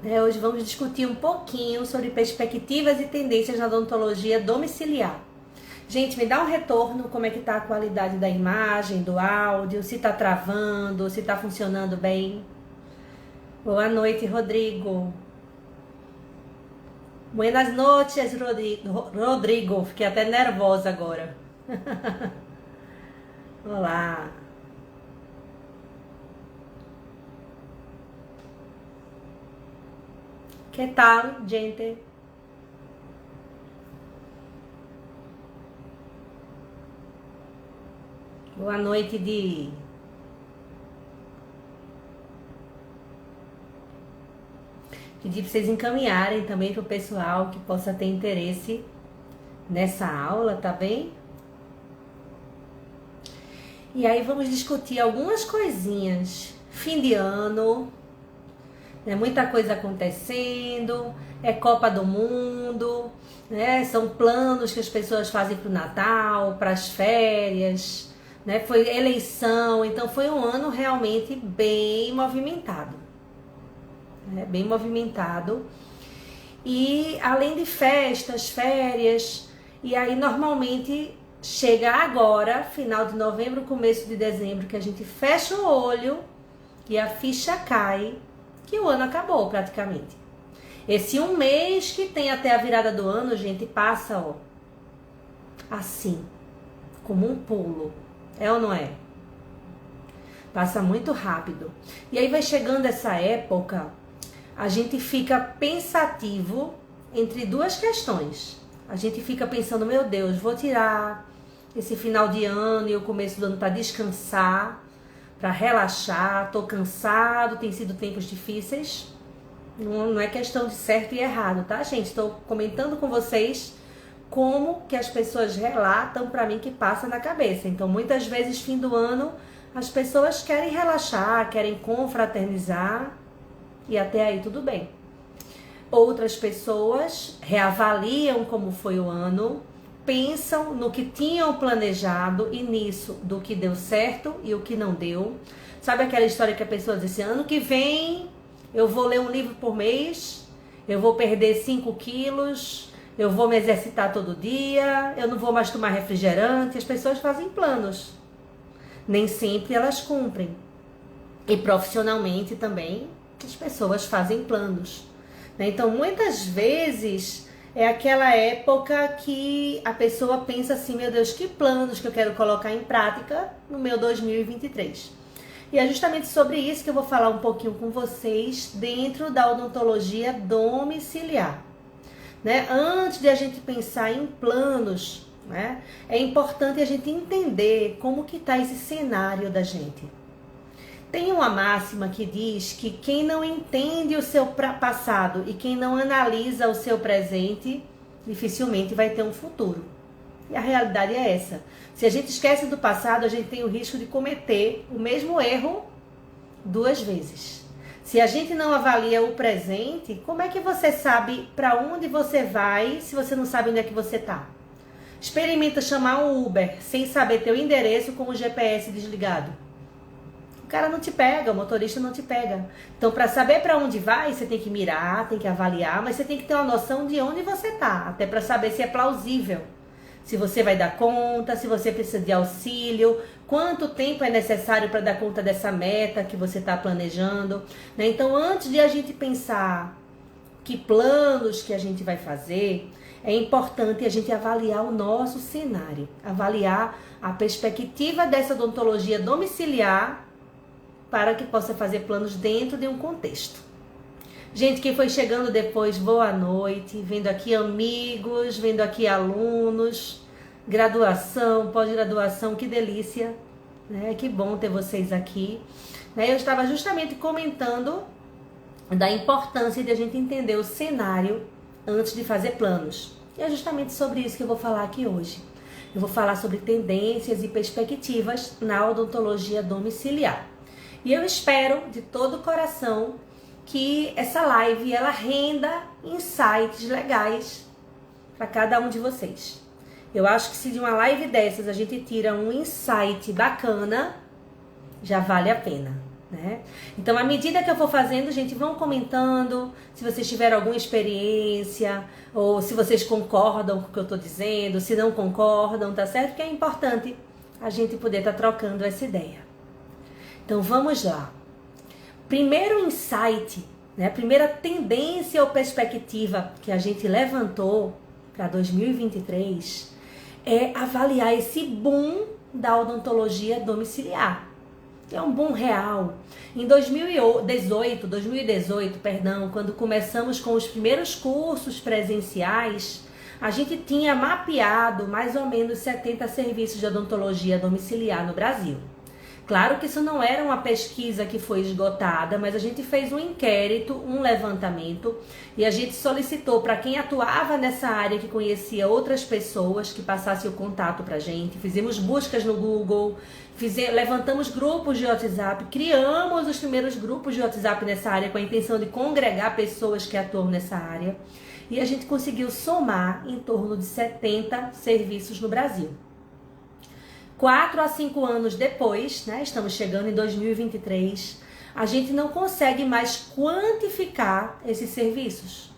Hoje vamos discutir um pouquinho sobre perspectivas e tendências na odontologia domiciliar. Gente, me dá um retorno, como é que tá a qualidade da imagem, do áudio, se tá travando, se tá funcionando bem. Boa noite, Rodrigo. Buenas noches, Rodrigo. Fiquei até nervosa agora. Olá. Que tal, gente? Boa noite, Di. Pedir para vocês encaminharem também para o pessoal que possa ter interesse nessa aula, tá bem? E aí vamos discutir algumas coisinhas. Fim de ano, né? Muita coisa acontecendo, é Copa do Mundo, né? São planos que as pessoas fazem para o Natal, para as férias, né? Foi eleição, então foi um ano realmente bem movimentado. Bem movimentado. E além de festas, férias, e aí normalmente chega agora, final de novembro, começo de dezembro, que a gente fecha o olho e a ficha cai, que o ano acabou praticamente. Esse um mês que tem até a virada do ano, gente, passa, ó, assim, como um pulo. É ou não é? Passa muito rápido. E aí vai chegando essa época, a gente fica pensativo entre duas questões. A gente fica pensando, meu Deus, vou tirar esse final de ano e o começo do ano para descansar, para relaxar, tô cansado, tem sido tempos difíceis. Não é questão de certo e errado, tá, gente? Estou comentando com vocês como que as pessoas relatam para mim que passa na cabeça. Então, muitas vezes, fim do ano, as pessoas querem relaxar, querem confraternizar, e até aí tudo bem. Outras pessoas reavaliam como foi o ano, pensam no que tinham planejado e nisso do que deu certo e o que não deu. Sabe aquela história que a pessoa diz assim, ano que vem eu vou ler um livro por mês, eu vou perder 5 quilos, eu vou me exercitar todo dia, eu não vou mais tomar refrigerante. As pessoas fazem planos. Nem sempre elas cumprem. E profissionalmente também as pessoas fazem planos. Então, muitas vezes é aquela época que a pessoa pensa assim, meu Deus, que planos que eu quero colocar em prática no meu 2023. E é justamente sobre isso que eu vou falar um pouquinho com vocês dentro da odontologia domiciliar. Antes de a gente pensar em planos, é importante a gente entender como que está esse cenário da gente. Tem uma máxima que diz que quem não entende o seu passado e quem não analisa o seu presente, dificilmente vai ter um futuro. E a realidade é essa. Se a gente esquece do passado, a gente tem o risco de cometer o mesmo erro 2 vezes. Se a gente não avalia o presente, como é que você sabe para onde você vai se você não sabe onde é que você está? Experimenta chamar um Uber sem saber teu endereço com o GPS desligado. O cara não te pega, o motorista não te pega. Então, para saber para onde vai, você tem que mirar, tem que avaliar, mas você tem que ter uma noção de onde você está, até para saber se é plausível. Se você vai dar conta, se você precisa de auxílio, quanto tempo é necessário para dar conta dessa meta que você está planejando. Então, antes de a gente pensar que planos que a gente vai fazer, é importante a gente avaliar o nosso cenário, avaliar a perspectiva dessa odontologia domiciliar para que possa fazer planos dentro de um contexto. Gente, quem foi chegando depois, boa noite, vendo aqui amigos, vendo aqui alunos, graduação, pós-graduação, que delícia, que bom ter vocês aqui. Eu estava justamente comentando da importância de a gente entender o cenário antes de fazer planos. E é justamente sobre isso que eu vou falar aqui hoje. Eu vou falar sobre tendências e perspectivas na odontologia domiciliar. E eu espero de todo o coração que essa live ela renda insights legais para cada um de vocês. Eu acho que se de uma live dessas a gente tira um insight bacana, já vale a pena. né? Então, à medida que eu for fazendo, gente, vão comentando se vocês tiveram alguma experiência ou se vocês concordam com o que eu estou dizendo, se não concordam, tá certo? Porque é importante a gente poder estar trocando essa ideia. Então, vamos lá. Primeiro insight, né? A primeira tendência ou perspectiva que a gente levantou para 2023 é avaliar esse boom da odontologia domiciliar. É um boom real. Em 2018, quando começamos com os primeiros cursos presenciais, a gente tinha mapeado mais ou menos 70 serviços de odontologia domiciliar no Brasil. Claro que isso não era uma pesquisa que foi esgotada, mas a gente fez um inquérito, um levantamento, e a gente solicitou para quem atuava nessa área, que conhecia outras pessoas, que passassem o contato para a gente. Fizemos buscas no Google, levantamos grupos de WhatsApp, criamos os primeiros grupos de WhatsApp nessa área com a intenção de congregar pessoas que atuam nessa área. E a gente conseguiu somar em torno de 70 serviços no Brasil. 4 a 5 anos depois, né, estamos chegando em 2023, a gente não consegue mais quantificar esses serviços.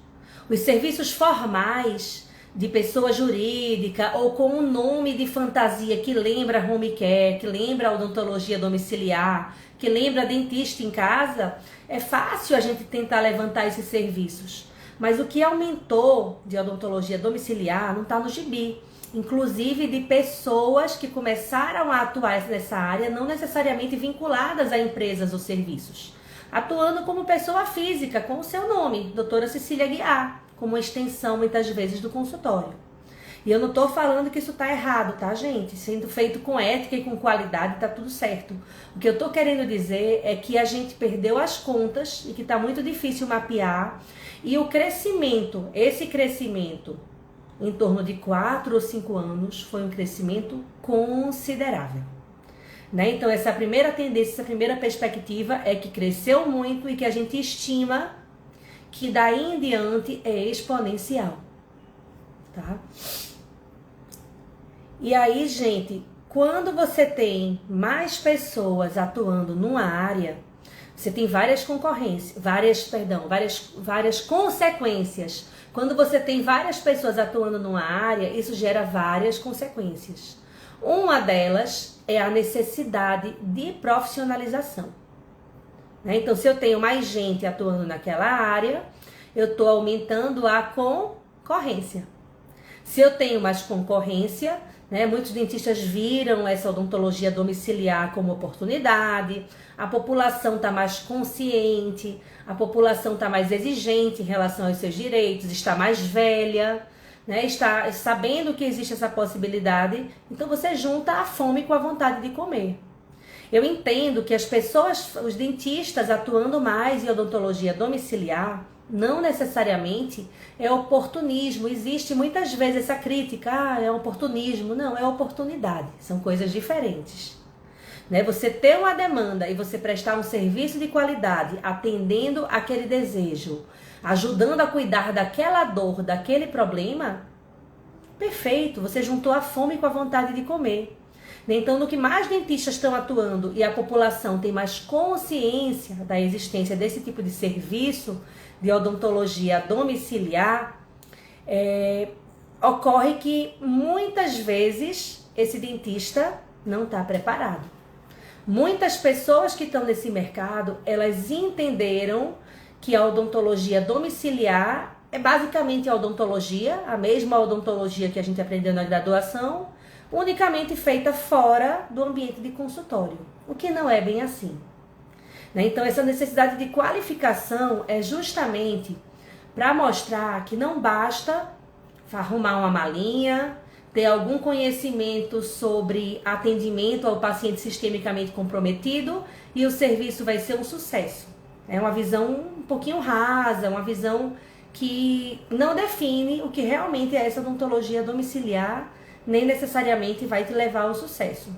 Os serviços formais de pessoa jurídica ou com um nome de fantasia que lembra home care, que lembra odontologia domiciliar, que lembra dentista em casa, é fácil a gente tentar levantar esses serviços. Mas o que aumentou de odontologia domiciliar não está no gibi. Inclusive de pessoas que começaram a atuar nessa área, não necessariamente vinculadas a empresas ou serviços, atuando como pessoa física, com o seu nome, doutora Cecília Guiar, como uma extensão muitas vezes do consultório. E eu não estou falando que isso está errado, tá, gente? Sendo feito com ética e com qualidade, está tudo certo. O que eu estou querendo dizer é que a gente perdeu as contas e que está muito difícil mapear, e o crescimento, esse crescimento em torno de 4 ou 5 anos, foi um crescimento considerável. Né? Então, essa primeira tendência, essa primeira perspectiva é que cresceu muito e que a gente estima que daí em diante é exponencial. Tá? E aí, gente, quando você tem mais pessoas atuando numa área, você tem várias várias consequências. Quando você tem várias pessoas atuando numa área, isso gera várias consequências. Uma delas é a necessidade de profissionalização. Né? Então, se eu tenho mais gente atuando naquela área, eu estou aumentando a concorrência. Se eu tenho mais concorrência, né, muitos dentistas viram essa odontologia domiciliar como oportunidade, a população está mais consciente, a população está mais exigente em relação aos seus direitos, está mais velha, né, está sabendo que existe essa possibilidade, então você junta a fome com a vontade de comer. Eu entendo que as pessoas, os dentistas atuando mais em odontologia domiciliar, não necessariamente é oportunismo. Existe muitas vezes essa crítica, é oportunismo. Não, é oportunidade, são coisas diferentes. Né? Você ter uma demanda e você prestar um serviço de qualidade, atendendo aquele desejo, ajudando a cuidar daquela dor, daquele problema, perfeito, você juntou a fome com a vontade de comer. Então, no que mais dentistas estão atuando e a população tem mais consciência da existência desse tipo de serviço de odontologia domiciliar, ocorre que muitas vezes esse dentista não está preparado. Muitas pessoas que estão nesse mercado, elas entenderam que a odontologia domiciliar é basicamente a odontologia, a mesma odontologia que a gente aprendeu na graduação, unicamente feita fora do ambiente de consultório, o que não é bem assim. Então, essa necessidade de qualificação é justamente para mostrar que não basta arrumar uma malinha, ter algum conhecimento sobre atendimento ao paciente sistemicamente comprometido e o serviço vai ser um sucesso. É uma visão um pouquinho rasa, uma visão que não define o que realmente é essa odontologia domiciliar, nem necessariamente vai te levar ao sucesso.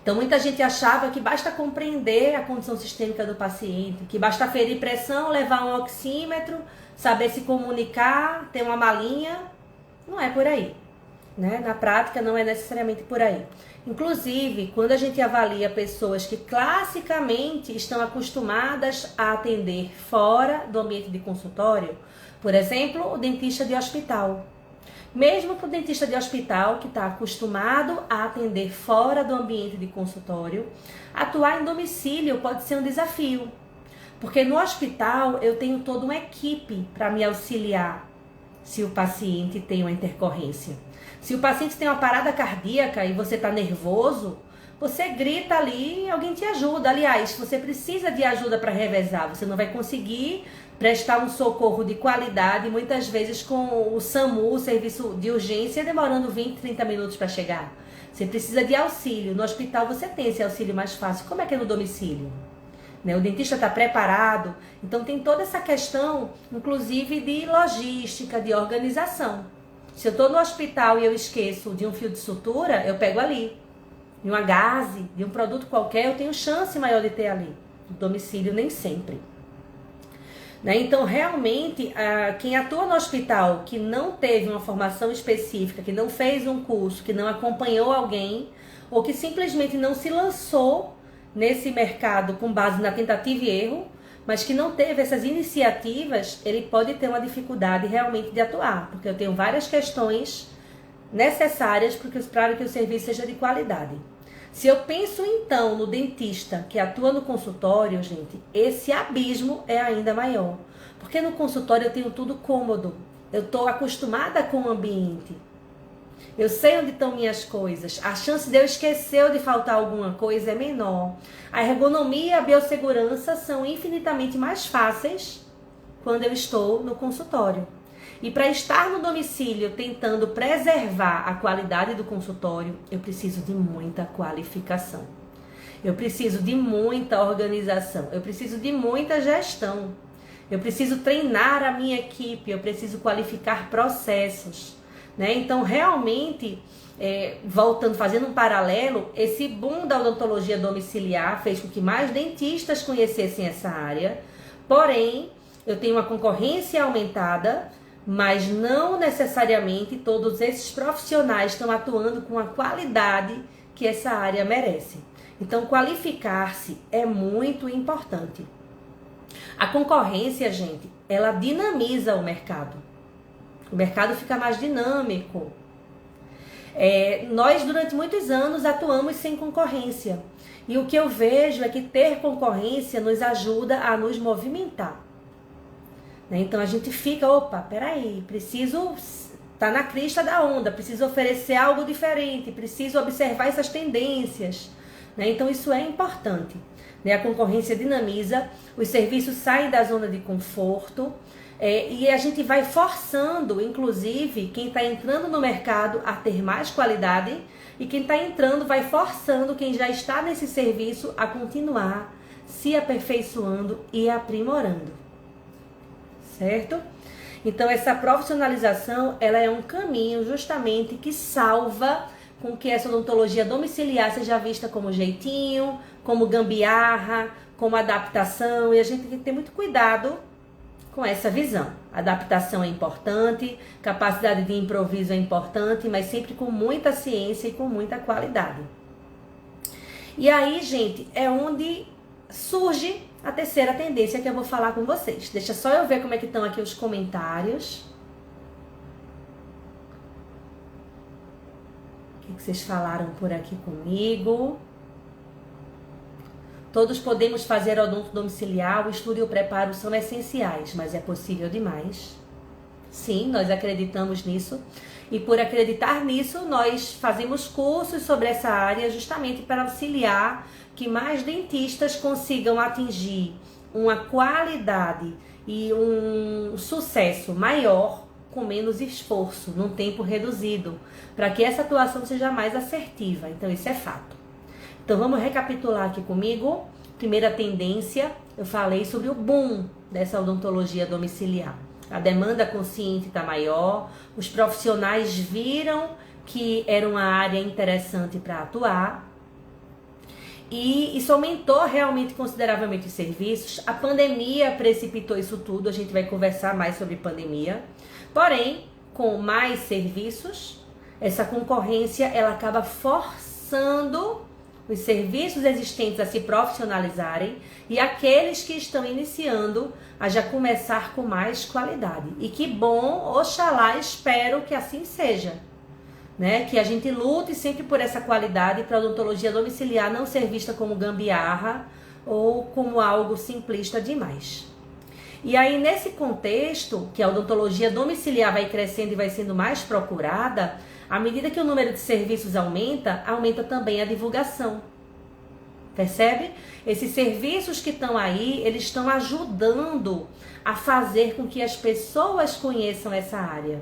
Então, muita gente achava que basta compreender a condição sistêmica do paciente, que basta ferir pressão, levar um oxímetro, saber se comunicar, ter uma malinha. Não é por aí. né? Na prática não é necessariamente por aí. Inclusive, quando a gente avalia pessoas que classicamente estão acostumadas a atender fora do ambiente de consultório, por exemplo, o dentista de hospital. Mesmo para o dentista de hospital que está acostumado a atender fora do ambiente de consultório, atuar em domicílio pode ser um desafio. Porque no hospital eu tenho toda uma equipe para me auxiliar se o paciente tem uma intercorrência. Se o paciente tem uma parada cardíaca e você está nervoso, você grita ali e alguém te ajuda. Aliás, você precisa de ajuda para revezar. Você não vai conseguir prestar um socorro de qualidade, muitas vezes com o SAMU, o serviço de urgência, demorando 20, 30 minutos para chegar. Você precisa de auxílio. No hospital você tem esse auxílio mais fácil. Como é que é no domicílio? O dentista está preparado, então tem toda essa questão, inclusive de logística, de organização. Se eu estou no hospital e eu esqueço de um fio de sutura, eu pego ali. De uma gaze, de um produto qualquer, eu tenho chance maior de ter ali. No domicílio, nem sempre. Então, realmente, quem atua no hospital, que não teve uma formação específica, que não fez um curso, que não acompanhou alguém, ou que simplesmente não se lançou nesse mercado com base na tentativa e erro, mas que não teve essas iniciativas, ele pode ter uma dificuldade realmente de atuar, porque eu tenho várias questões necessárias para que o serviço seja de qualidade. Se eu penso então no dentista que atua no consultório, gente, esse abismo é ainda maior, porque no consultório eu tenho tudo cômodo, eu estou acostumada com o ambiente. Eu sei onde estão minhas coisas. A chance de eu esquecer ou de faltar alguma coisa é menor. A ergonomia e a biossegurança são infinitamente mais fáceis quando eu estou no consultório. E para estar no domicílio tentando preservar a qualidade do consultório, eu preciso de muita qualificação. Eu preciso de muita organização. Eu preciso de muita gestão. Eu preciso treinar a minha equipe. Eu preciso qualificar processos. Então, realmente, fazendo um paralelo, esse boom da odontologia domiciliar fez com que mais dentistas conhecessem essa área. Porém, eu tenho uma concorrência aumentada, mas não necessariamente todos esses profissionais estão atuando com a qualidade que essa área merece. Então, qualificar-se é muito importante. A concorrência, gente, ela dinamiza o mercado. O mercado fica mais dinâmico. Nós, durante muitos anos, atuamos sem concorrência. E o que eu vejo é que ter concorrência nos ajuda a nos movimentar. Então, a gente fica, peraí, preciso estar na crista da onda, preciso oferecer algo diferente, preciso observar essas tendências. Então, isso é importante. A concorrência dinamiza, os serviços saem da zona de conforto, e a gente vai forçando, inclusive, quem está entrando no mercado a ter mais qualidade, e quem está entrando vai forçando quem já está nesse serviço a continuar se aperfeiçoando e aprimorando. Certo? Então, essa profissionalização, ela é um caminho justamente que salva com que essa odontologia domiciliar seja vista como jeitinho, como gambiarra, como adaptação, e a gente tem que ter muito cuidado com essa visão. Adaptação é importante, capacidade de improviso é importante, mas sempre com muita ciência e com muita qualidade. E aí, gente, é onde surge a terceira tendência que eu vou falar com vocês. Deixa só eu ver como é que estão aqui os comentários. O que vocês falaram por aqui comigo? Todos podemos fazer odonto domiciliar, o estudo e o preparo são essenciais, mas é possível demais. Sim, nós acreditamos nisso. E por acreditar nisso, nós fazemos cursos sobre essa área justamente para auxiliar que mais dentistas consigam atingir uma qualidade e um sucesso maior com menos esforço, num tempo reduzido, para que essa atuação seja mais assertiva. Então, isso é fato. Então, vamos recapitular aqui comigo. Primeira tendência, eu falei sobre o boom dessa odontologia domiciliar. A demanda consciente está maior, os profissionais viram que era uma área interessante para atuar, e isso aumentou realmente consideravelmente os serviços. A pandemia precipitou isso tudo, a gente vai conversar mais sobre pandemia. Porém, com mais serviços, essa concorrência ela acaba forçando os serviços existentes a se profissionalizarem e aqueles que estão iniciando a já começar com mais qualidade. E que bom, oxalá, espero que assim seja. Né? Que a gente lute sempre por essa qualidade para a odontologia domiciliar não ser vista como gambiarra ou como algo simplista demais. E aí, nesse contexto, que a odontologia domiciliar vai crescendo e vai sendo mais procurada, à medida que o número de serviços aumenta, aumenta também a divulgação. Percebe? Esses serviços que estão aí, eles estão ajudando a fazer com que as pessoas conheçam essa área.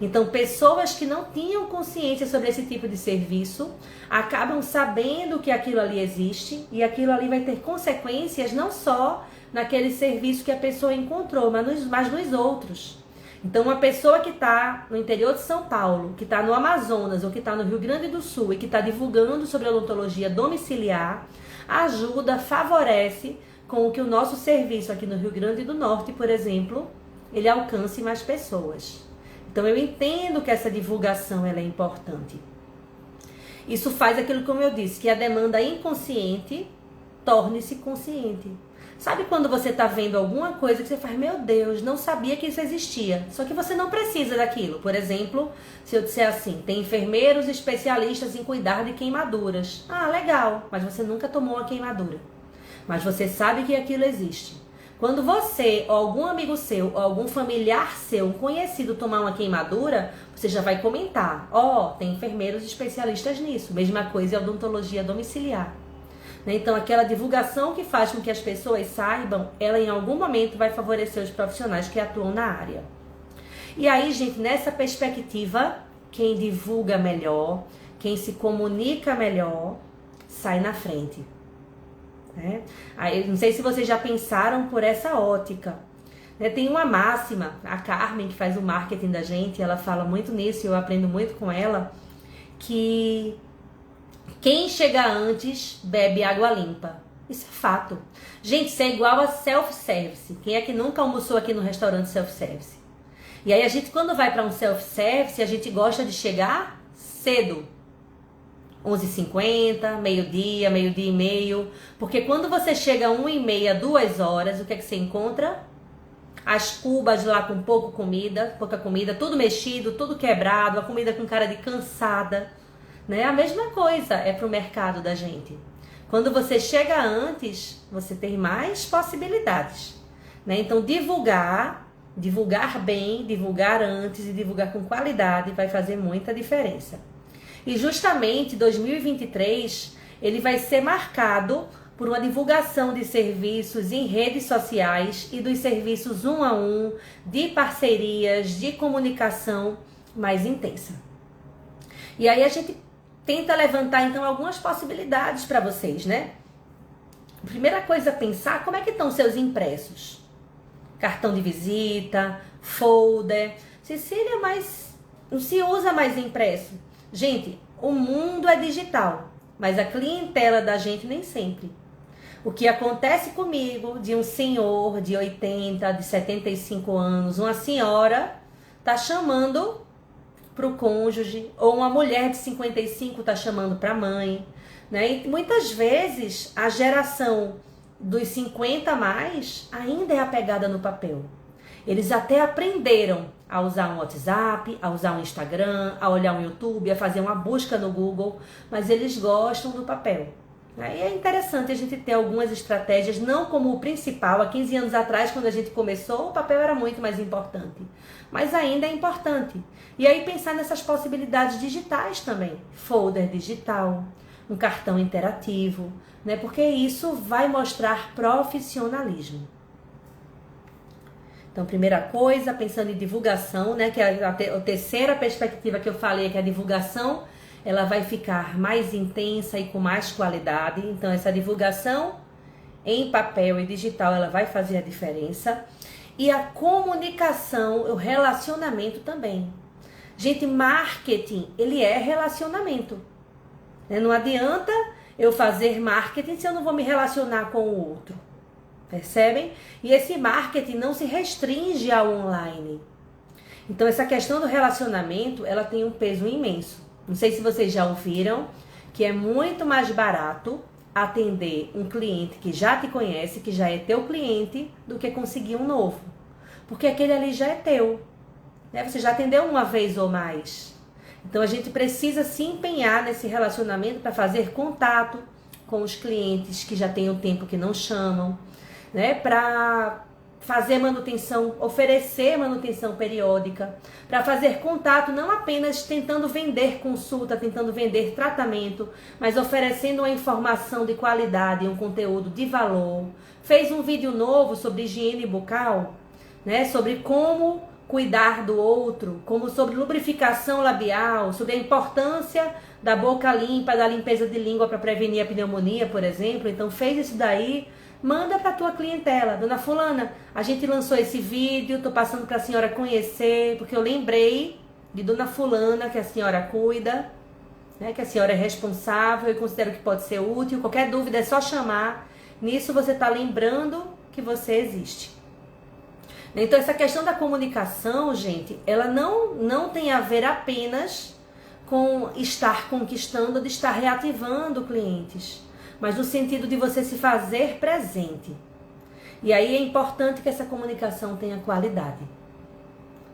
Então, pessoas que não tinham consciência sobre esse tipo de serviço, acabam sabendo que aquilo ali existe e aquilo ali vai ter consequências não só naquele serviço que a pessoa encontrou, mas nos outros. Então, uma pessoa que está no interior de São Paulo, que está no Amazonas ou que está no Rio Grande do Sul e que está divulgando sobre a odontologia domiciliar, ajuda, favorece com que o nosso serviço aqui no Rio Grande do Norte, por exemplo, ele alcance mais pessoas. Então, eu entendo que essa divulgação ela é importante. Isso faz aquilo, como eu disse, que a demanda inconsciente torne-se consciente. Sabe quando você está vendo alguma coisa que você faz, meu Deus, não sabia que isso existia. Só que você não precisa daquilo. Por exemplo, se eu disser assim, tem enfermeiros especialistas em cuidar de queimaduras. Ah, legal, mas você nunca tomou uma queimadura. Mas você sabe que aquilo existe. Quando você, ou algum amigo seu, ou algum familiar seu, um conhecido tomar uma queimadura, você já vai comentar. Tem enfermeiros especialistas nisso. Mesma coisa é a odontologia domiciliar. Então, aquela divulgação que faz com que as pessoas saibam, ela em algum momento vai favorecer os profissionais que atuam na área. E aí, gente, nessa perspectiva, quem divulga melhor, quem se comunica melhor, sai na frente. Aí, não sei se vocês já pensaram por essa ótica. Tem uma máxima, a Carmen, que faz o marketing da gente, ela fala muito nisso, eu aprendo muito com ela, que quem chega antes bebe água limpa. Isso é fato. Gente, isso é igual a self-service. Quem é que nunca almoçou aqui no restaurante self-service? E aí a gente, quando vai para um self-service, a gente gosta de chegar cedo. 11h50, meio-dia, meio-dia e meio. Porque quando você chega 1h30, 2 horas, o que é que você encontra? As cubas lá com pouca comida, tudo mexido, tudo quebrado, a comida com cara de cansada. A mesma coisa é para o mercado da gente. Quando você chega antes, você tem mais possibilidades. Então, divulgar bem, divulgar antes e divulgar com qualidade vai fazer muita diferença. E justamente 2023, ele vai ser marcado por uma divulgação de serviços em redes sociais e dos serviços 1 a 1, de parcerias, de comunicação mais intensa. E aí a gente tenta levantar, então, algumas possibilidades para vocês, Primeira coisa a pensar, como é que estão seus impressos? Cartão de visita, folder. Cecília, mas não se usa mais impresso. Gente, o mundo é digital, mas a clientela da gente nem sempre. O que acontece comigo, de um senhor de 80, de 75 anos, uma senhora, tá chamando para o cônjuge, ou uma mulher de 55 está chamando para a mãe, E muitas vezes a geração dos 50 a mais ainda é apegada no papel. Eles até aprenderam a usar um WhatsApp, a usar um Instagram, a olhar um YouTube, a fazer uma busca no Google, mas eles gostam do papel. E é interessante a gente ter algumas estratégias, não como o principal. Há 15 anos atrás, quando a gente começou, o papel era muito mais importante. Mas ainda é importante. E aí pensar nessas possibilidades digitais também. Folder digital, um cartão interativo, porque isso vai mostrar profissionalismo. Então, primeira coisa, pensando em divulgação, que é a terceira perspectiva que eu falei, que a divulgação ela vai ficar mais intensa e com mais qualidade. Então, essa divulgação em papel e digital, ela vai fazer a diferença. E a comunicação, o relacionamento também. Gente, marketing, ele é relacionamento. Não adianta eu fazer marketing se eu não vou me relacionar com o outro. Percebem? E esse marketing não se restringe ao online. Então essa questão do relacionamento, ela tem um peso imenso. Não sei se vocês já ouviram que é muito mais barato atender um cliente que já te conhece, que já é teu cliente, do que conseguir um novo. Porque aquele ali já é teu, né? Você já atendeu uma vez ou mais. Então a gente precisa se empenhar nesse relacionamento para fazer contato com os clientes que já tem um tempo que não chamam, né? Para fazer manutenção, oferecer manutenção periódica, para fazer contato, não apenas tentando vender consulta, tentando vender tratamento, mas oferecendo uma informação de qualidade, um conteúdo de valor. Fez um vídeo novo sobre higiene bucal, né? Sobre como cuidar do outro, como sobre lubrificação labial, sobre a importância da boca limpa, da limpeza de língua para prevenir a pneumonia, por exemplo. Então fez isso daí, manda para tua clientela. Dona fulana, a gente lançou esse vídeo, tô passando para a senhora conhecer, porque eu lembrei de dona fulana que a senhora cuida, né, que a senhora é responsável e considero que pode ser útil. Qualquer dúvida é só chamar. Nisso você está lembrando que você existe. Então essa questão da comunicação, gente, ela não tem a ver apenas com estar conquistando ou de estar reativando clientes, mas no sentido de você se fazer presente. E aí é importante que essa comunicação tenha qualidade,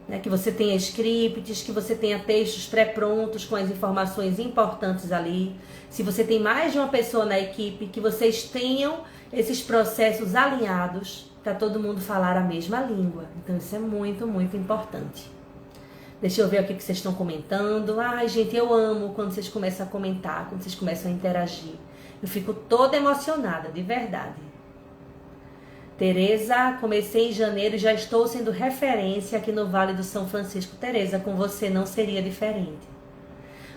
né? Que você tenha scripts, que você tenha textos pré-prontos com as informações importantes ali. Se você tem mais de uma pessoa na equipe, que vocês tenham esses processos alinhados para todo mundo falar a mesma língua. Então isso é muito, muito importante. Deixa eu ver o que vocês estão comentando. Ai, gente, eu amo quando vocês começam a comentar, quando vocês começam a interagir. Eu fico toda emocionada, de verdade. Tereza, comecei em janeiro e já estou sendo referência aqui no Vale do São Francisco. Tereza, com você não seria diferente.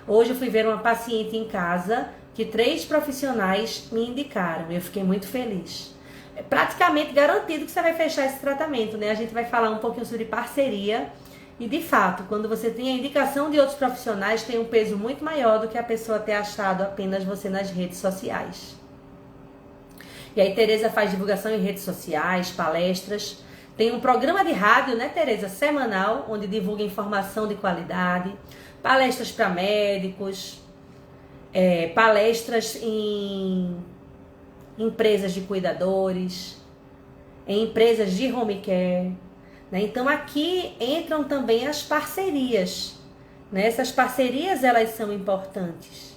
Hoje eu fui ver uma paciente em casa que 3 profissionais me indicaram. Eu fiquei muito feliz. É praticamente garantido que você vai fechar esse tratamento, né? A gente vai falar um pouquinho sobre parceria. E de fato, quando você tem a indicação de outros profissionais, tem um peso muito maior do que a pessoa ter achado apenas você nas redes sociais. E aí Tereza faz divulgação em redes sociais, palestras. Tem um programa de rádio, né, Tereza, semanal, onde divulga informação de qualidade. Palestras para médicos, palestras em empresas de cuidadores, em empresas de home care. Então aqui entram também as parcerias, né? Essas parcerias, elas são importantes.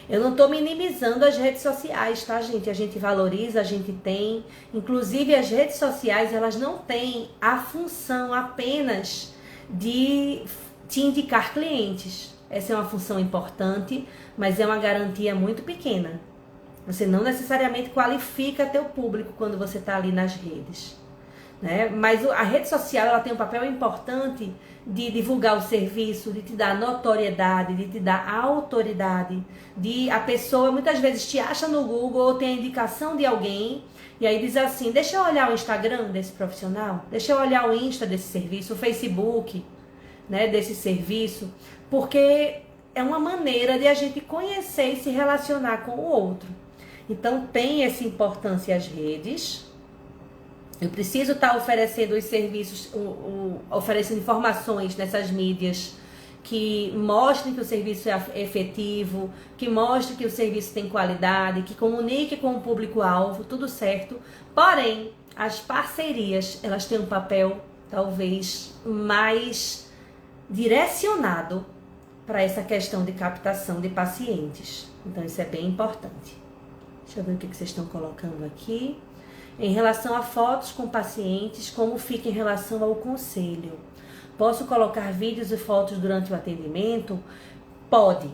Eu não estou minimizando as redes sociais, tá, gente? A gente valoriza, a gente tem. Inclusive as redes sociais, elas não têm a função apenas de te indicar clientes. Essa é uma função importante, mas é uma garantia muito pequena. Você não necessariamente qualifica teu público quando você está ali nas redes, né? Mas a rede social, ela tem um papel importante de divulgar o serviço, de te dar notoriedade, de te dar autoridade, de a pessoa muitas vezes te acha no Google ou tem a indicação de alguém e aí diz assim, deixa eu olhar o Instagram desse profissional, deixa eu olhar o Insta desse serviço, o Facebook, né, desse serviço, porque é uma maneira de a gente conhecer e se relacionar com o outro. Então tem essa importância as redes. Eu preciso estar oferecendo os serviços, oferecendo informações nessas mídias que mostrem que o serviço é efetivo, que mostrem que o serviço tem qualidade, que comunique com o público-alvo, tudo certo. Porém, as parcerias, elas têm um papel talvez mais direcionado para essa questão de captação de pacientes. Então isso é bem importante. Deixa eu ver o que vocês estão colocando aqui. Em relação a fotos com pacientes, como fica em relação ao conselho? Posso colocar vídeos e fotos durante o atendimento? Pode.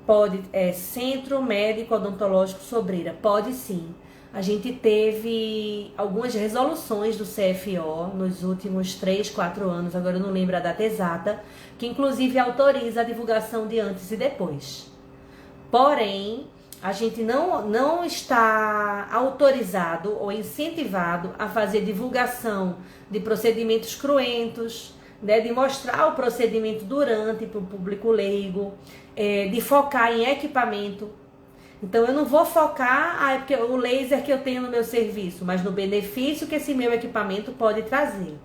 Pode. Centro Médico Odontológico Sobreira. Pode sim. A gente teve algumas resoluções do CFO nos últimos 3, 4 anos, agora eu não lembro a data exata, que inclusive autoriza a divulgação de antes e depois. Porém, a gente não está autorizado ou incentivado a fazer divulgação de procedimentos cruentos, né, de mostrar o procedimento durante para o público leigo, de focar em equipamento. Então eu não vou focar porque o laser que eu tenho no meu serviço, mas no benefício que esse meu equipamento pode trazer.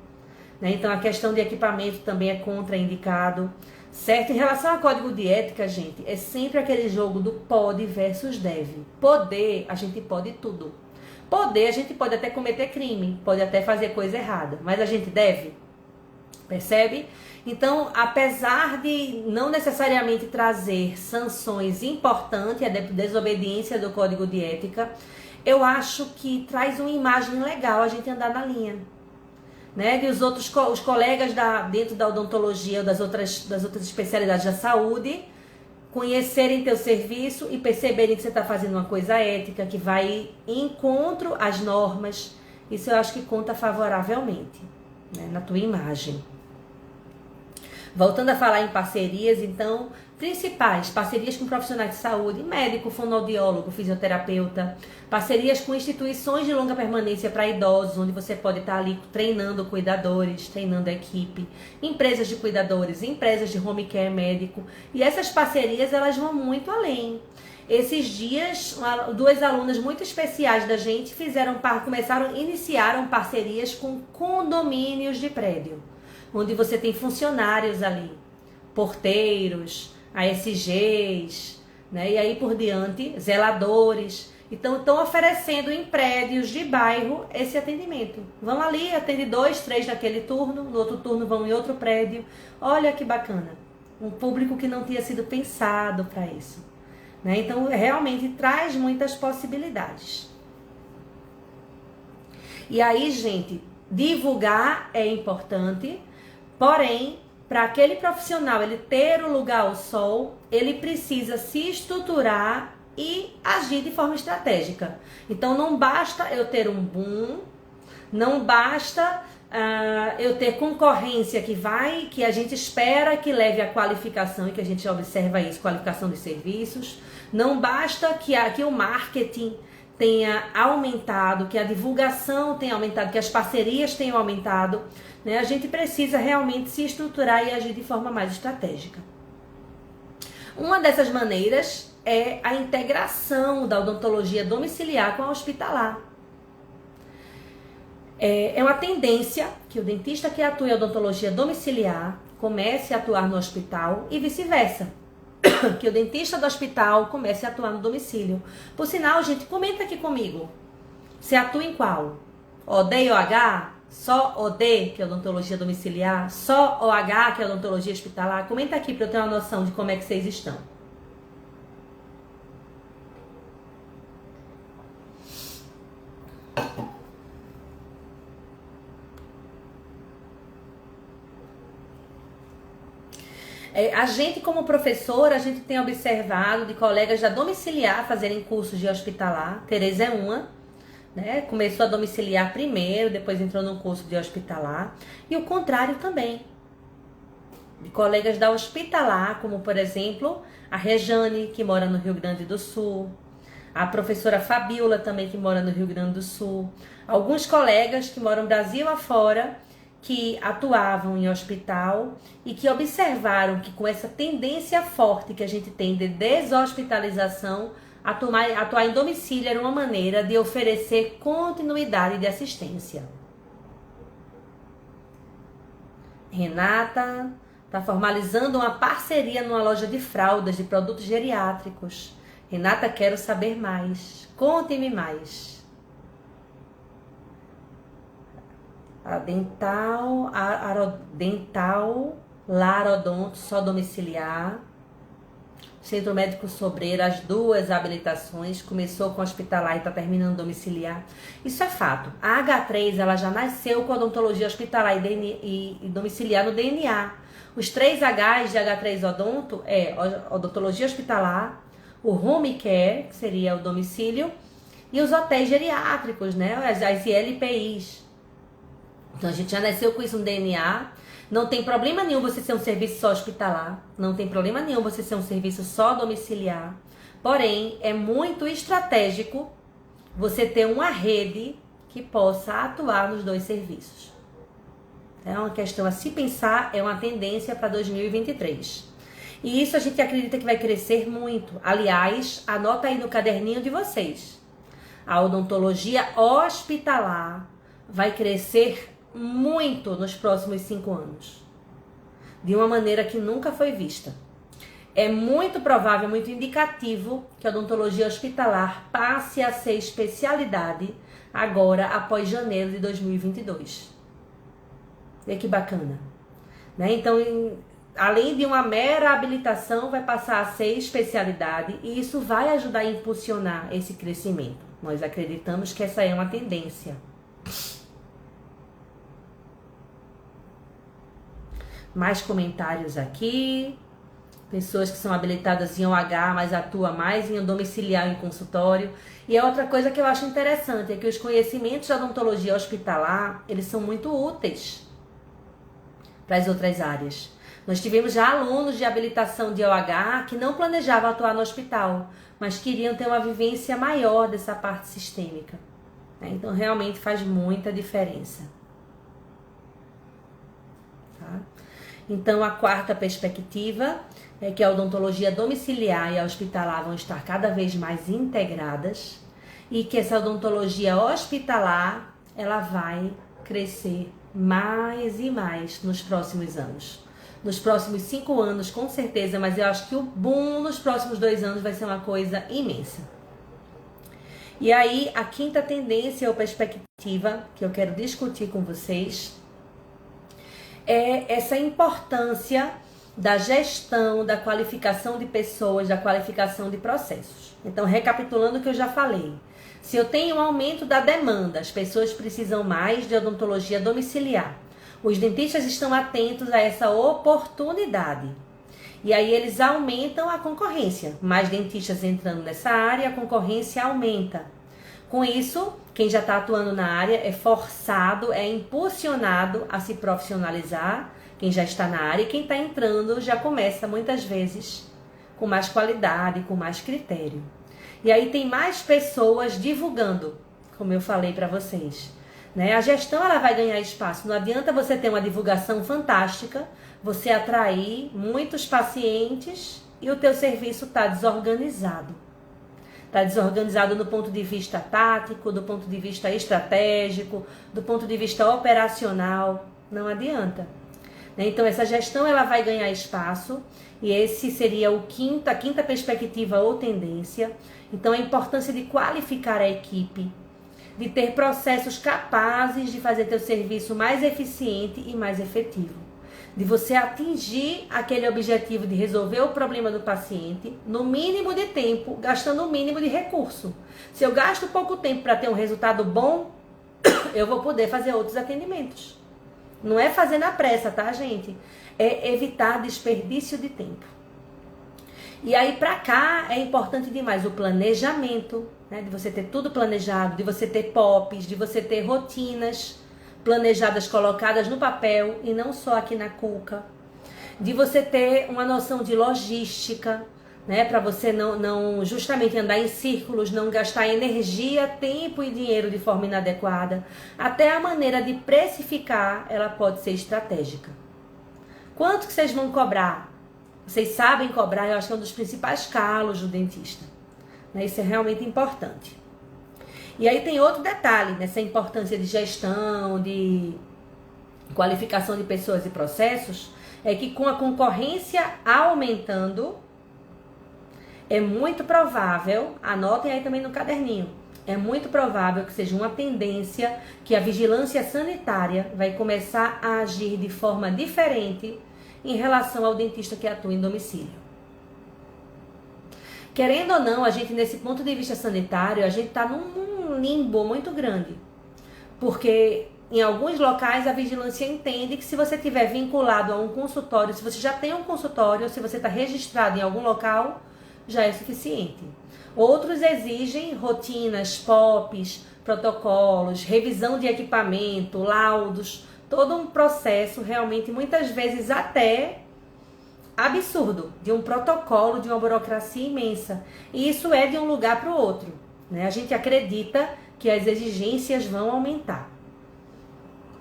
né? Então a questão de equipamento também é contraindicado, certo? Em relação ao código de ética, gente, é sempre aquele jogo do pode versus deve. Poder, a gente pode tudo. Poder, a gente pode até cometer crime, pode até fazer coisa errada, mas a gente deve, percebe? Então, apesar de não necessariamente trazer sanções importantes, a desobediência do código de ética, eu acho que traz uma imagem legal a gente andar na linha, né? Que os colegas dentro da odontologia, das outras especialidades da saúde, conhecerem teu serviço e perceberem que você está fazendo uma coisa ética, que vai em encontro às normas. Isso eu acho que conta favoravelmente, né, na tua imagem. Voltando a falar em parcerias, então, principais, parcerias com profissionais de saúde, médico, fonoaudiólogo, fisioterapeuta, parcerias com instituições de longa permanência para idosos, onde você pode estar ali treinando cuidadores, treinando a equipe, empresas de cuidadores, empresas de home care médico, e essas parcerias, elas vão muito além. Esses dias, duas alunas muito especiais da gente iniciaram parcerias com condomínios de prédio, onde você tem funcionários ali, porteiros, ASGs, né? E aí por diante, zeladores. Então, estão oferecendo em prédios de bairro esse atendimento. Vão ali, atende 2, 3 naquele turno, no outro turno vão em outro prédio. Olha que bacana. Um público que não tinha sido pensado para isso, né? Então, realmente traz muitas possibilidades. E aí, gente, divulgar é importante. Porém, para aquele profissional ele ter o lugar ao sol, ele precisa se estruturar e agir de forma estratégica. Então não basta eu ter um boom, não basta eu ter concorrência que a gente espera que leve a qualificação e que a gente observa isso, qualificação de serviços. Não basta que o marketing tenha aumentado, que a divulgação tenha aumentado, que as parcerias tenham aumentado, né? A gente precisa realmente se estruturar e agir de forma mais estratégica. Uma dessas maneiras é a integração da odontologia domiciliar com a hospitalar. É uma tendência que o dentista que atua em odontologia domiciliar comece a atuar no hospital e vice-versa. Que o dentista do hospital comece a atuar no domicílio. Por sinal, gente, comenta aqui comigo. Você atua em qual? OD e OH? Só OD, que é odontologia domiciliar? Só OH, que é odontologia hospitalar? Comenta aqui para eu ter uma noção de como é que vocês estão. A gente, como professora, a gente tem observado de colegas da domiciliar fazerem cursos de hospitalar. Tereza é uma, né? Começou a domiciliar primeiro, depois entrou no curso de hospitalar. E o contrário também. De colegas da hospitalar, como por exemplo, a Rejane, que mora no Rio Grande do Sul. A professora Fabiola também, que mora no Rio Grande do Sul. Alguns colegas que moram Brasil afora, que atuavam em hospital e que observaram que com essa tendência forte que a gente tem de deshospitalização, atuar em domicílio era uma maneira de oferecer continuidade de assistência. Renata está formalizando uma parceria numa loja de fraldas de produtos geriátricos. Renata, quero saber mais. Conte-me mais. A dental, Larodonto, só domiciliar. Centro Médico Sobreiro, as duas habilitações. Começou com hospitalar e está terminando domiciliar. Isso é fato. A H3 ela já nasceu com odontologia hospitalar e domiciliar no DNA. Os 3 Hs de H3 Odonto é odontologia hospitalar, o home care, que seria o domicílio, e os hotéis geriátricos, né? As ILPIs. Então a gente já nasceu com isso no DNA. Não tem problema nenhum você ser um serviço só hospitalar. Não tem problema nenhum você ser um serviço só domiciliar. Porém, é muito estratégico você ter uma rede que possa atuar nos dois serviços. É uma questão a se pensar, é uma tendência para 2023. E isso a gente acredita que vai crescer muito. Aliás, anota aí no caderninho de vocês. A odontologia hospitalar vai crescer muito nos próximos 5 anos, de uma maneira que nunca foi vista. É muito provável, muito indicativo que a odontologia hospitalar passe a ser especialidade agora, após janeiro de 2022. Vê que bacana, né? Então, além de uma mera habilitação, vai passar a ser especialidade e isso vai ajudar a impulsionar esse crescimento. Nós acreditamos que essa é uma tendência. Mais comentários aqui. Pessoas que são habilitadas em OH, mas atuam mais em domiciliar em consultório. E é outra coisa que eu acho interessante, é que os conhecimentos da odontologia hospitalar, eles são muito úteis para as outras áreas. Nós tivemos já alunos de habilitação de OH que não planejavam atuar no hospital, mas queriam ter uma vivência maior dessa parte sistêmica. Então, realmente faz muita diferença. Tá? Então, a quarta perspectiva é que a odontologia domiciliar e a hospitalar vão estar cada vez mais integradas e que essa odontologia hospitalar, ela vai crescer mais e mais nos próximos anos. Nos próximos 5 anos, com certeza, mas eu acho que o boom nos próximos 2 anos vai ser uma coisa imensa. E aí, a quinta tendência ou perspectiva que eu quero discutir com vocês é essa importância da gestão, da qualificação de pessoas, da qualificação de processos. Então, recapitulando o que eu já falei. Se eu tenho um aumento da demanda, as pessoas precisam mais de odontologia domiciliar. Os dentistas estão atentos a essa oportunidade. E aí eles aumentam a concorrência. Mais dentistas entrando nessa área, a concorrência aumenta. Com isso, quem já está atuando na área é forçado, é impulsionado a se profissionalizar. Quem já está na área e quem está entrando já começa muitas vezes com mais qualidade, com mais critério. E aí tem mais pessoas divulgando, como eu falei para vocês. Né? A gestão ela vai ganhar espaço. Não adianta você ter uma divulgação fantástica, você atrair muitos pacientes e o teu serviço está desorganizado. Está desorganizado do ponto de vista tático, do ponto de vista estratégico, do ponto de vista operacional. Não adianta. Então, essa gestão ela vai ganhar espaço e esse seria a quinta perspectiva ou tendência. Então, a importância de qualificar a equipe, de ter processos capazes de fazer teu serviço mais eficiente e mais efetivo. De você atingir aquele objetivo de resolver o problema do paciente no mínimo de tempo, gastando o mínimo de recurso. Se eu gasto pouco tempo para ter um resultado bom, eu vou poder fazer outros atendimentos. Não é fazer na pressa, tá, gente? É evitar desperdício de tempo. E aí, pra cá, é importante demais o planejamento, né? De você ter tudo planejado, de você ter POPs, de você ter rotinas planejadas, colocadas no papel e não só aqui na cuca. De você ter uma noção de logística, né? Para você não justamente andar em círculos, não gastar energia, tempo e dinheiro de forma inadequada. Até a maneira de precificar, ela pode ser estratégica. Quanto que vocês vão cobrar? Vocês sabem cobrar, eu acho que é um dos principais calos do dentista. Né? Isso é realmente importante. E aí tem outro detalhe nessa importância de gestão, de qualificação de pessoas e processos, é que com a concorrência aumentando, é muito provável, anotem aí também no caderninho, é muito provável que seja uma tendência que a vigilância sanitária vai começar a agir de forma diferente em relação ao dentista que atua em domicílio. Querendo ou não, a gente nesse ponto de vista sanitário, a gente está num limbo muito grande. Porque em alguns locais a vigilância entende que se você estiver vinculado a um consultório, se você já tem um consultório, se você está registrado em algum local, já é suficiente. Outros exigem rotinas, POPs, protocolos, revisão de equipamento, laudos, todo um processo realmente muitas vezes até absurdo, de um protocolo, de uma burocracia imensa. E isso é de um lugar para o outro. Né? A gente acredita que as exigências vão aumentar.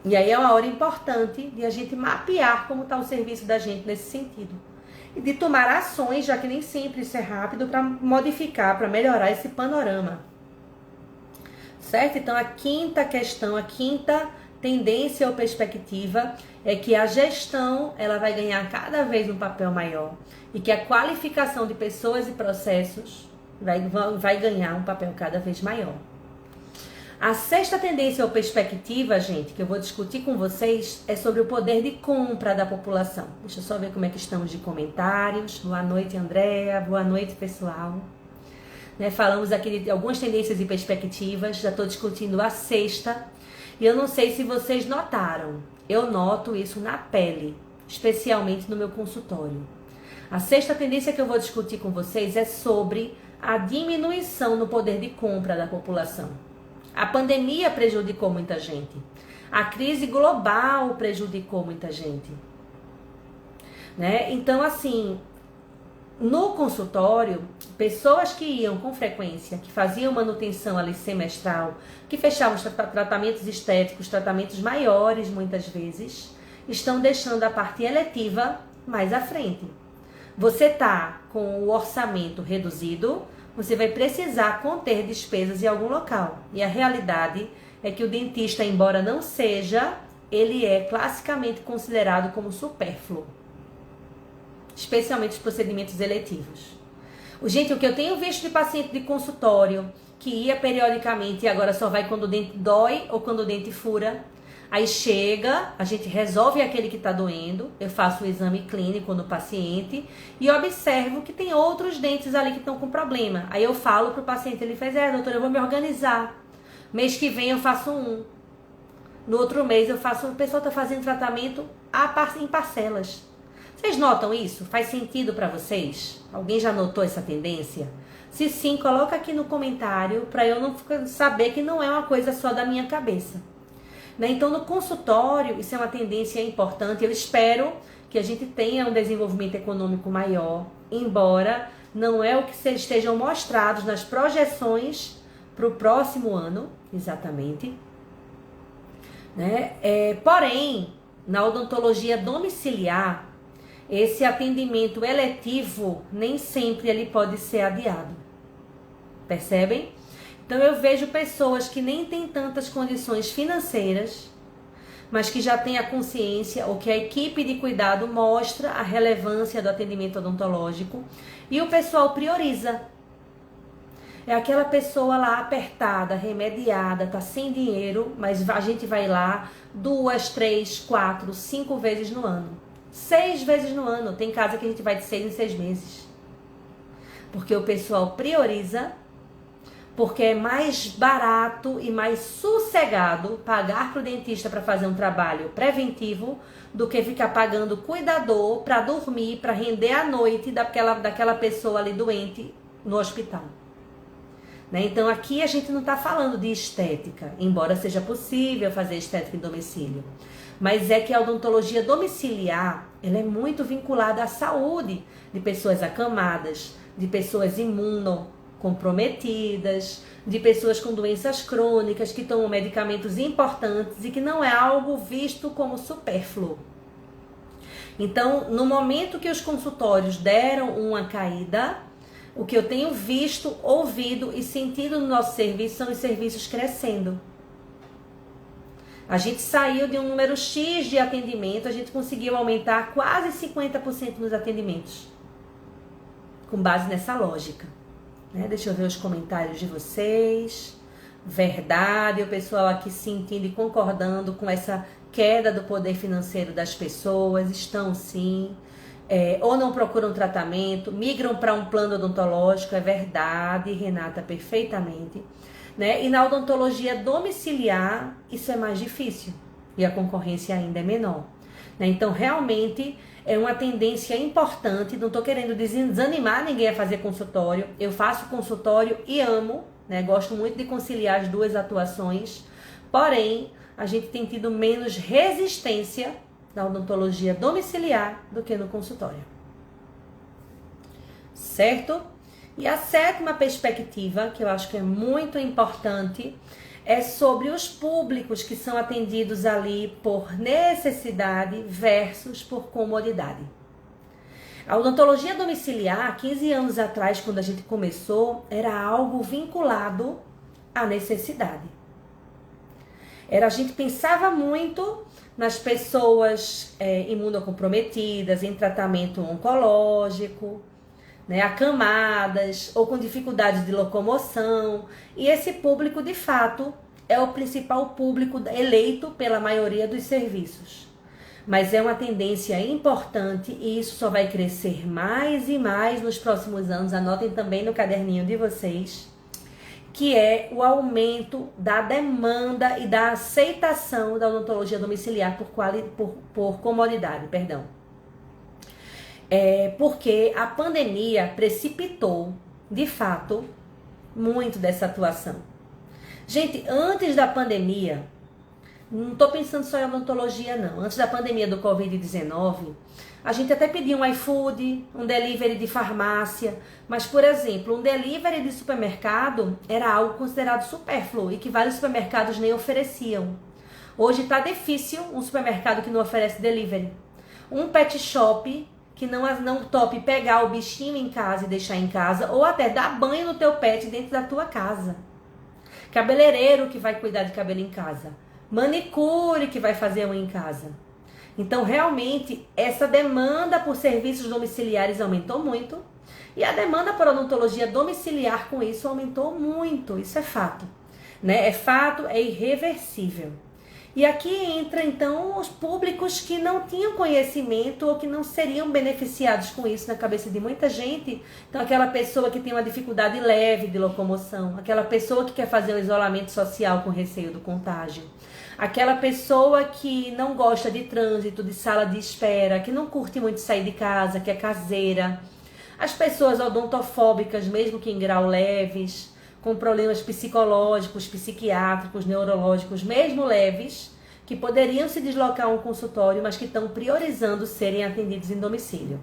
E aí é uma hora importante de a gente mapear como está o serviço da gente nesse sentido. E de tomar ações, já que nem sempre isso é rápido, para modificar, para melhorar esse panorama. Certo? Então, a quinta questão, a quinta tendência ou perspectiva é que a gestão ela vai ganhar cada vez um papel maior e que a qualificação de pessoas e processos vai ganhar um papel cada vez maior. A sexta tendência ou perspectiva, gente, que eu vou discutir com vocês é sobre o poder de compra da população. Deixa eu só ver como é que estamos de comentários. Boa noite, Andréa. Boa noite, pessoal. Falamos aqui de algumas tendências e perspectivas. Já estou discutindo a sexta. E eu não sei se vocês notaram. Eu noto isso na pele, especialmente no meu consultório. A sexta tendência que eu vou discutir com vocês é sobre a diminuição no poder de compra da população. A pandemia prejudicou muita gente. A crise global prejudicou muita gente. Então, assim, no consultório, pessoas que iam com frequência, que faziam manutenção ali semestral, que fechavam tratamentos estéticos, tratamentos maiores muitas vezes, estão deixando a parte eletiva mais à frente. Você está com o orçamento reduzido, você vai precisar conter despesas em algum local. E a realidade é que o dentista, embora não seja, ele é classicamente considerado como supérfluo. Especialmente os procedimentos eletivos. Gente, o que eu tenho visto de paciente de consultório, que ia periodicamente e agora só vai quando o dente dói ou quando o dente fura. Aí chega, a gente resolve aquele que está doendo, eu faço o exame clínico no paciente e observo que tem outros dentes ali que estão com problema. Aí eu falo para o paciente, ele faz, doutora, eu vou me organizar. Mês que vem eu faço um. No outro mês eu faço, o pessoal está fazendo tratamento em parcelas. Vocês notam isso? Faz sentido para vocês? Alguém já notou essa tendência? Se sim, coloca aqui no comentário para eu não saber que não é uma coisa só da minha cabeça. Então, no consultório, isso é uma tendência importante. Eu espero que a gente tenha um desenvolvimento econômico maior, embora não é o que estejam mostrados nas projeções para o próximo ano, exatamente. Porém, na odontologia domiciliar, esse atendimento eletivo nem sempre ele pode ser adiado. Percebem? Então eu vejo pessoas que nem têm tantas condições financeiras, mas que já têm a consciência ou que a equipe de cuidado mostra a relevância do atendimento odontológico e o pessoal prioriza. É aquela pessoa lá apertada, remediada, tá sem dinheiro, mas a gente vai lá 2, 3, 4, 5 vezes no ano. 6 vezes no ano. Tem casa que a gente vai de 6 em 6 meses. Porque o pessoal prioriza, porque é mais barato e mais sossegado pagar para o dentista para fazer um trabalho preventivo do que ficar pagando cuidador para dormir, para render a noite daquela pessoa ali doente no hospital. Então aqui a gente não está falando de estética, embora seja possível fazer estética em domicílio. Mas é que a odontologia domiciliar, ela é muito vinculada à saúde de pessoas acamadas, de pessoas imunocomprometidas, de pessoas com doenças crônicas que tomam medicamentos importantes e que não é algo visto como supérfluo. Então, no momento que os consultórios deram uma caída, o que eu tenho visto, ouvido e sentido no nosso serviço são os serviços crescendo. A gente saiu de um número X de atendimento, a gente conseguiu aumentar quase 50% nos atendimentos. Com base nessa lógica. Deixa eu ver os comentários de vocês. Verdade, o pessoal aqui sentindo e concordando com essa queda do poder financeiro das pessoas. Estão sim. Ou não procuram tratamento, migram para um plano odontológico. É verdade, Renata, perfeitamente. E na odontologia domiciliar, isso é mais difícil. E a concorrência ainda é menor. Então, realmente, é uma tendência importante. Não estou querendo desanimar ninguém a fazer consultório. Eu faço consultório e amo. Gosto muito de conciliar as duas atuações. Porém, a gente tem tido menos resistência na odontologia domiciliar do que no consultório. Certo? E a sétima perspectiva, que eu acho que é muito importante, é sobre os públicos que são atendidos ali por necessidade versus por comodidade. A odontologia domiciliar, 15 anos atrás, quando a gente começou, era algo vinculado à necessidade. A gente pensava muito nas pessoas imunocomprometidas, em tratamento oncológico, né, acamadas ou com dificuldade de locomoção. E esse público, de fato, é o principal público eleito pela maioria dos serviços. Mas é uma tendência importante e isso só vai crescer mais e mais nos próximos anos. Anotem também no caderninho de vocês, que é o aumento da demanda e da aceitação da odontologia domiciliar por comodidade, perdão. Porque a pandemia precipitou, de fato, muito dessa atuação. Gente, antes da pandemia, não estou pensando só em odontologia não, antes da pandemia do Covid-19, a gente até pedia um iFood, um delivery de farmácia, mas, por exemplo, um delivery de supermercado era algo considerado supérfluo e que vários supermercados nem ofereciam. Hoje está difícil um supermercado que não oferece delivery. Um pet shop que não tope pegar o bichinho em casa e deixar em casa, ou até dar banho no teu pet dentro da tua casa. Cabeleireiro que vai cuidar de cabelo em casa. Manicure que vai fazer unha em casa. Então, realmente, essa demanda por serviços domiciliares aumentou muito e a demanda por odontologia domiciliar com isso aumentou muito. Isso é fato, né? É fato, é irreversível. E aqui entra, então, os públicos que não tinham conhecimento ou que não seriam beneficiados com isso na cabeça de muita gente. Então, aquela pessoa que tem uma dificuldade leve de locomoção, aquela pessoa que quer fazer um isolamento social com receio do contágio, aquela pessoa que não gosta de trânsito, de sala de espera, que não curte muito sair de casa, que é caseira, as pessoas odontofóbicas, mesmo que em grau leves, com problemas psicológicos, psiquiátricos, neurológicos, mesmo leves, que poderiam se deslocar a um consultório, mas que estão priorizando serem atendidos em domicílio.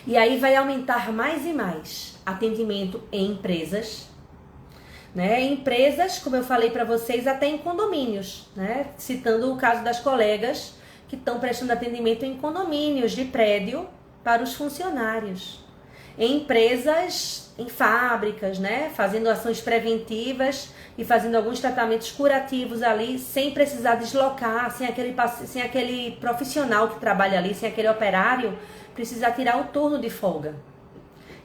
E aí vai aumentar mais e mais atendimento em empresas, né? Empresas, como eu falei para vocês, até em condomínios, né? Citando o caso das colegas que estão prestando atendimento em condomínios de prédio para os funcionários. Em empresas, em fábricas, né? Fazendo ações preventivas e fazendo alguns tratamentos curativos ali, sem precisar deslocar, sem aquele profissional que trabalha ali, sem aquele operário precisar tirar o turno de folga.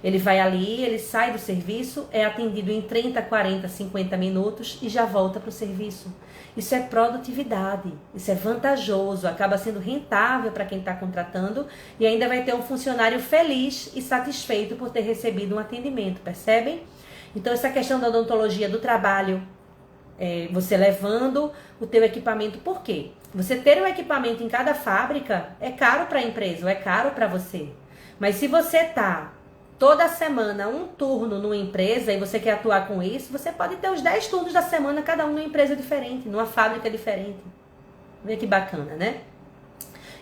Ele vai ali, ele sai do serviço, é atendido em 30, 40, 50 minutos e já volta para o serviço. Isso é produtividade, isso é vantajoso, acaba sendo rentável para quem está contratando e ainda vai ter um funcionário feliz e satisfeito por ter recebido um atendimento, percebem? Então essa questão da odontologia do trabalho, você levando o teu equipamento, por quê? Você ter um equipamento em cada fábrica é caro para a empresa, ou é caro para você. Mas se você está toda semana um turno numa empresa e você quer atuar com isso, você pode ter os 10 turnos da semana, cada um numa empresa diferente, numa fábrica diferente. Vê que bacana, né?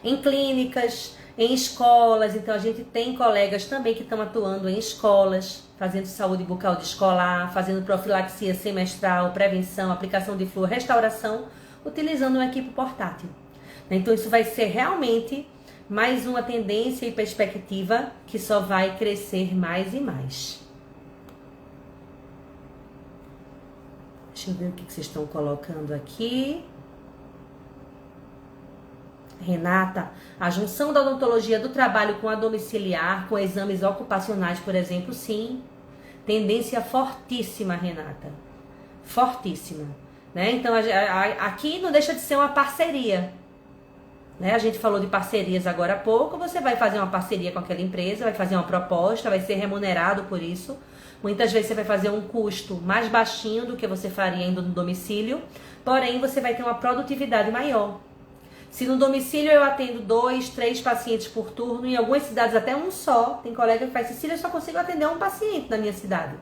Em clínicas, em escolas, então a gente tem colegas também que estão atuando em escolas, fazendo saúde bucal de escolar, fazendo profilaxia semestral, prevenção, aplicação de flúor, restauração, utilizando uma equipe portátil. Então isso vai ser realmente mais uma tendência e perspectiva que só vai crescer mais e mais. Deixa eu ver o que vocês estão colocando aqui. Renata, a junção da odontologia do trabalho com a domiciliar, com exames ocupacionais, por exemplo, sim. Tendência fortíssima, Renata. Fortíssima. Né? Então, aqui não deixa de ser uma parceria. Né? A gente falou de parcerias agora há pouco, você vai fazer uma parceria com aquela empresa, vai fazer uma proposta, vai ser remunerado por isso. Muitas vezes você vai fazer um custo mais baixinho do que você faria indo no domicílio, porém você vai ter uma produtividade maior. Se no domicílio eu atendo 2, 3 pacientes por turno, em algumas cidades até um só, tem colega que faz, Cecília, eu só consigo atender um paciente na minha cidade,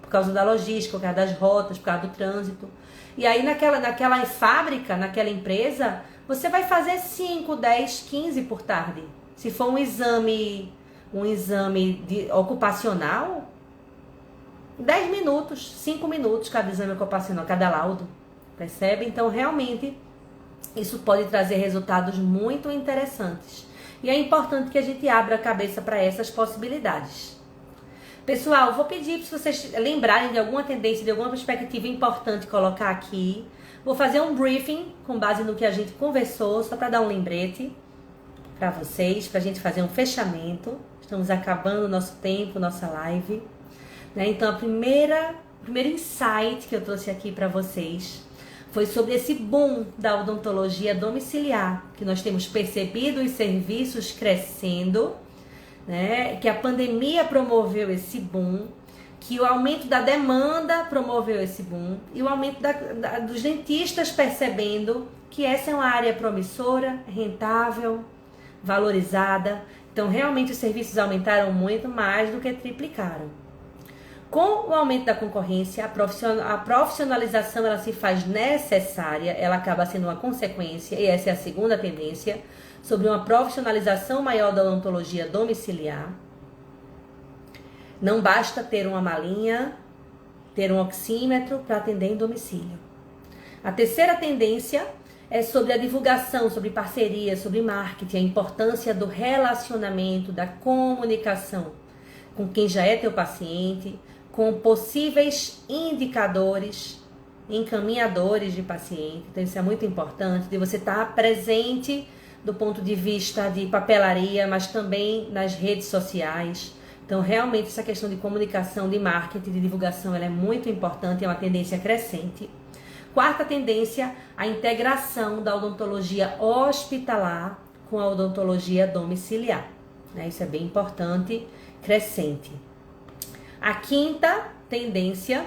por causa da logística, por causa das rotas, por causa do trânsito. E aí naquela fábrica, naquela empresa, você vai fazer 5, 10, 15 por tarde. Se for um exame ocupacional, 10 minutos, 5 minutos cada exame ocupacional, cada laudo. Percebe? Então, realmente, isso pode trazer resultados muito interessantes. E é importante que a gente abra a cabeça para essas possibilidades. Pessoal, vou pedir para vocês lembrarem de alguma tendência, de alguma perspectiva importante colocar aqui. Vou fazer um briefing com base no que a gente conversou, só para dar um lembrete para vocês, para a gente fazer um fechamento. Estamos acabando o nosso tempo, nossa live. Né? Então, o primeiro insight que eu trouxe aqui para vocês foi sobre esse boom da odontologia domiciliar, que nós temos percebido os serviços crescendo, né? Que a pandemia promoveu esse boom, que o aumento da demanda promoveu esse boom e o aumento dos dentistas percebendo que essa é uma área promissora, rentável, valorizada. Então, realmente os serviços aumentaram muito, mais do que triplicaram. Com o aumento da concorrência, a profissionalização ela se faz necessária, ela acaba sendo uma consequência, e essa é a segunda tendência, sobre uma profissionalização maior da odontologia domiciliar. Não basta ter uma malinha, ter um oxímetro para atender em domicílio. A terceira tendência é sobre a divulgação, sobre parceria, sobre marketing, a importância do relacionamento, da comunicação com quem já é teu paciente, com possíveis indicadores, encaminhadores de paciente. Então isso é muito importante, de você estar presente do ponto de vista de papelaria, mas também nas redes sociais. Então realmente essa questão de comunicação, de marketing, de divulgação, ela é muito importante, é uma tendência crescente. Quarta tendência, a integração da odontologia hospitalar com a odontologia domiciliar. Isso é bem importante, crescente. A quinta tendência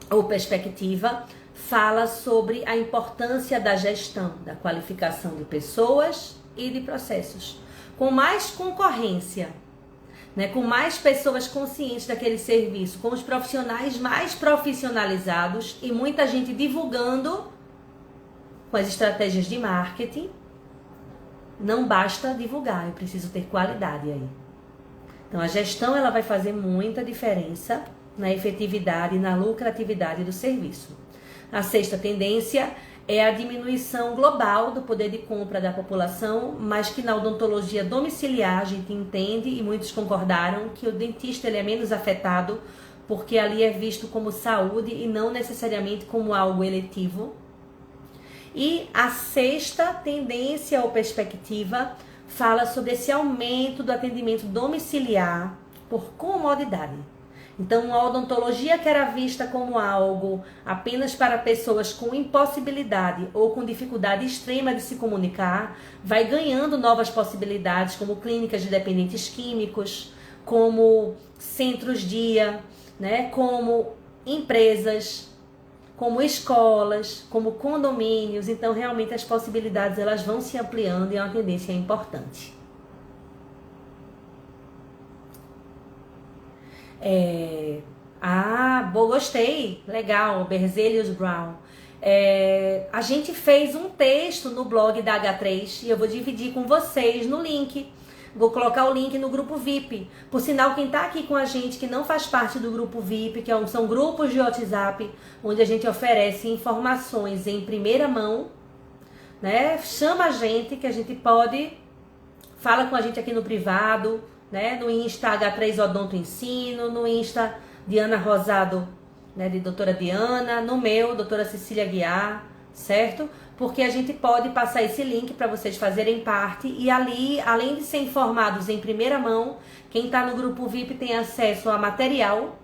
ou perspectiva fala sobre a importância da gestão, da qualificação de pessoas e de processos. Com mais concorrência, com mais pessoas conscientes daquele serviço, com os profissionais mais profissionalizados e muita gente divulgando com as estratégias de marketing, não basta divulgar, eu preciso ter qualidade aí. Então a gestão ela vai fazer muita diferença na efetividade e na lucratividade do serviço. A sexta tendência é a diminuição global do poder de compra da população, mas que na odontologia domiciliar a gente entende, e muitos concordaram, que o dentista ele é menos afetado, porque ali é visto como saúde e não necessariamente como algo eletivo. E a sexta tendência ou perspectiva fala sobre esse aumento do atendimento domiciliar por comodidade. Então, uma odontologia que era vista como algo apenas para pessoas com impossibilidade ou com dificuldade extrema de se comunicar, vai ganhando novas possibilidades, como clínicas de dependentes químicos, como centros-dia, como empresas, como escolas, como condomínios. Então, realmente, as possibilidades elas vão se ampliando e é uma tendência importante. Gostei, legal, Berzelius Brown. A gente fez um texto no blog da H3 e eu vou dividir com vocês no link. Vou colocar o link no grupo VIP. Por sinal, quem está aqui com a gente que não faz parte do grupo VIP, são grupos de WhatsApp, onde a gente oferece informações em primeira mão, chama a gente que a gente pode, fala com a gente aqui no privado, no Insta H3 Odonto Ensino, no Insta Diana Rosado, de doutora Diana, no meu, doutora Cecília Guiar, certo? Porque a gente pode passar esse link para vocês fazerem parte e ali, além de ser informados em primeira mão, quem está no grupo VIP tem acesso a material.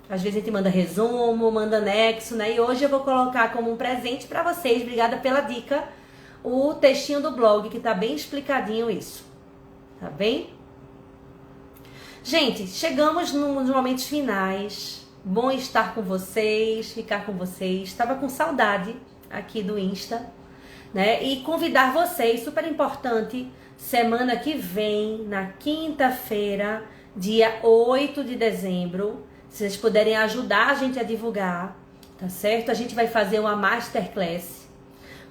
Às vezes a gente manda resumo, manda anexo, E hoje eu vou colocar como um presente para vocês, obrigada pela dica, o textinho do blog, que tá bem explicadinho isso, tá bem? Gente, chegamos nos momentos finais. Bom estar com vocês, ficar com vocês. Estava com saudade aqui do Insta, E convidar vocês, super importante, semana que vem, na quinta-feira, dia 8 de dezembro, se vocês puderem ajudar a gente a divulgar, tá certo? A gente vai fazer uma masterclass,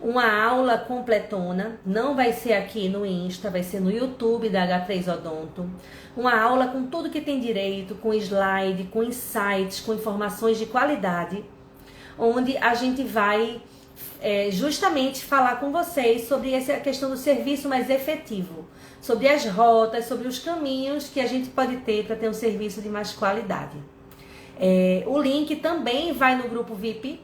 uma aula completona, não vai ser aqui no Insta, vai ser no YouTube da H3 Odonto. Uma aula com tudo que tem direito, com slide, com insights, com informações de qualidade, onde a gente vai justamente falar com vocês sobre a questão do serviço mais efetivo, sobre as rotas, sobre os caminhos que a gente pode ter para ter um serviço de mais qualidade. O link também vai no grupo VIP,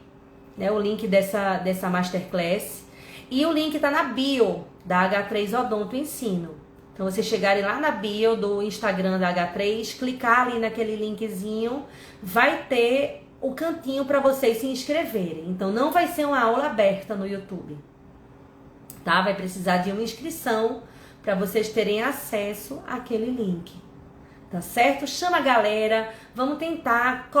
né, o link dessa Masterclass, e o link está na bio da H3 Odonto Ensino. Então, vocês chegarem lá na bio do Instagram da H3, clicar ali naquele linkzinho, vai ter o cantinho para vocês se inscreverem. Então, não vai ser uma aula aberta no YouTube, tá? Vai precisar de uma inscrição para vocês terem acesso àquele link, tá certo? Chama a galera, vamos tentar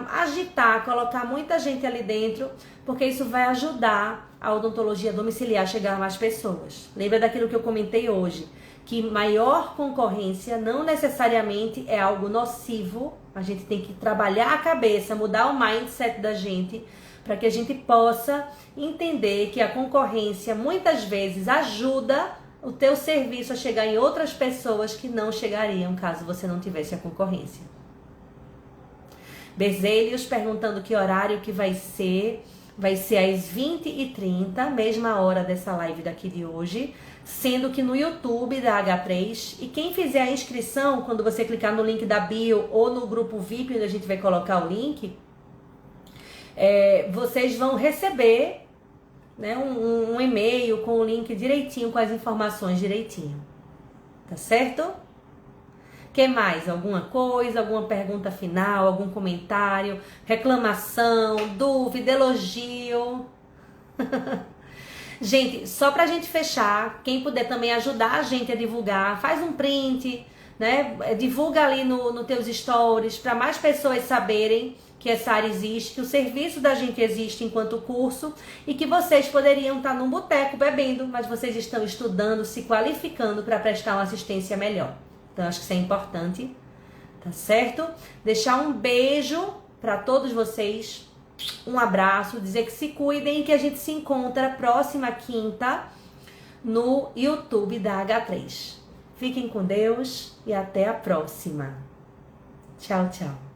agitar, colocar muita gente ali dentro, porque isso vai ajudar a odontologia domiciliar a chegar a mais pessoas. Lembra daquilo que eu comentei hoje? Que maior concorrência não necessariamente é algo nocivo. A gente tem que trabalhar a cabeça, mudar o mindset da gente, para que a gente possa entender que a concorrência muitas vezes ajuda o teu serviço a chegar em outras pessoas que não chegariam caso você não tivesse a concorrência. Bezelhos perguntando que horário que vai ser. Vai ser às 20h30, mesma hora dessa live daqui de hoje, sendo que no YouTube da H3, e quem fizer a inscrição, quando você clicar no link da bio ou no grupo VIP, onde a gente vai colocar o link, vocês vão receber, né, um e-mail com o link direitinho, com as informações direitinho. Tá certo? Que mais? Alguma coisa, alguma pergunta final, algum comentário, reclamação, dúvida, elogio? Gente, só pra gente fechar, quem puder também ajudar a gente a divulgar, faz um print, né? Divulga ali no teus stories, para mais pessoas saberem que essa área existe, que o serviço da gente existe enquanto curso e que vocês poderiam estar num boteco bebendo, mas vocês estão estudando, se qualificando para prestar uma assistência melhor. Então, acho que isso é importante, tá certo? Deixar um beijo para todos vocês, um abraço, dizer que se cuidem e que a gente se encontra próxima quinta no YouTube da H3. Fiquem com Deus e até a próxima. Tchau, tchau.